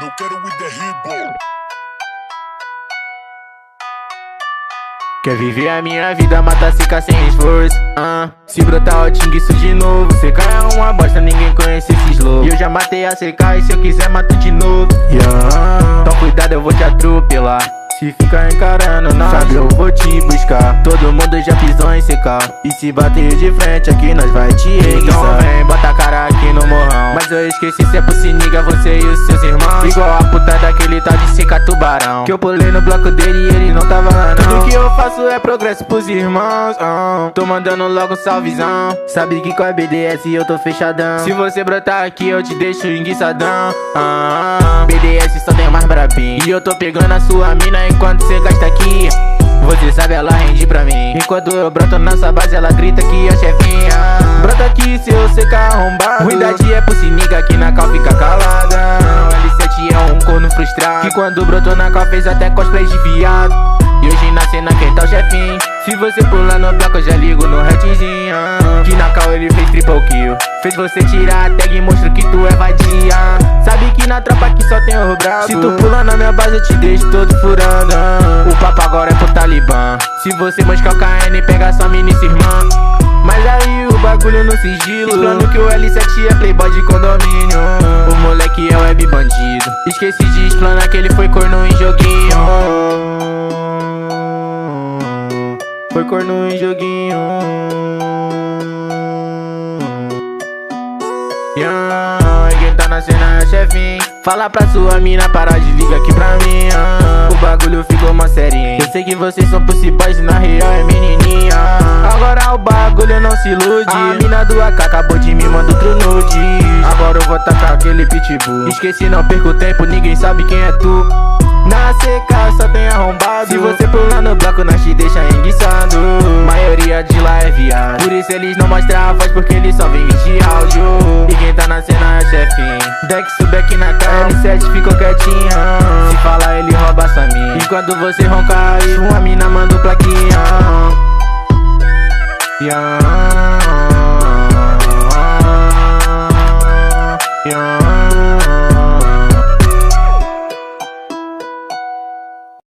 Não quero with the hip-hop. Quer viver a minha vida, mata seca sem esforço. Se brotar o tinguiço de novo, seca é uma bosta, ninguém conhece esses loucos. E eu já matei a seca e se eu quiser mato de novo. Então cuidado, eu vou te atropelar. Se ficar encarando nós, sabe, eu vou te buscar. Todo mundo já pisou em secar. E se bater de frente aqui, nós vai te enguiçar. Então vem, bota a cara aqui no morrão. Mas eu esqueci, cê é pro se niga, você e os seus irmãos. Igual a puta daquele tal de seca tubarão, que eu pulei no bloco dele e ele não tava lá não. Tudo que eu faço é progresso pros irmãos. Tô mandando logo um salvezão. Sabe que com a BDS eu tô fechadão. Se você brotar aqui eu te deixo enguiçadão. BDS só tem mais brabinho. E eu tô pegando a sua mina enquanto cê gasta aqui. Você sabe, ela rende pra mim. Enquanto eu broto nessa base, ela grita que é chefinha. Brota aqui, seu seca arrombado. Ruindade é pro se niga, aqui na cal fica calada. L7 é um corno frustrado, que quando brotou na cal fez até cosplay de viado. E hoje na cena quem tá o chefinho. Se você pular no bloco eu já ligo no redzinho. Que na cal ele fez triple kill. Fez você tirar a tag e mostro que tu é vadia. Sabe que na tropa aqui só tem o brabo. Se tu pular na minha base eu te deixo todo furando. O papo agora é pro Talibã. Se você moscar o KN pega sua mina e sua irmã. Mas aí o bagulho no sigilo. Explano que o L7 é playboy de condomínio. O moleque é web bandido. Esqueci de explanar que ele foi corno em joguinho. Foi corno em joguinho. Quem tá na cena é o chefinho. Fala pra sua mina parar de ligar aqui pra mim. O bagulho ficou mó serinho. Eu sei que vocês são pussy boys e na real é menininha. Agora o bagulho não se ilude. A mina do AK acabou de me mandar outro nude. Agora eu vou tacar aquele pitbull. Esqueci, não perco tempo, ninguém sabe quem é tu. Na seca só tem arrombado. Se você pular no bloco nós te deixa enguiçado. Maioria de lá é viado, por isso eles não mostram a voz, porque eles só vêm de áudio. E quem tá na cena é o chefinho. Deck sube aqui na cara, L7 ficou quietinho. Se falar ele rouba sua mina. E quando você roncar aí, sua mina manda o plaquinha. Yeah.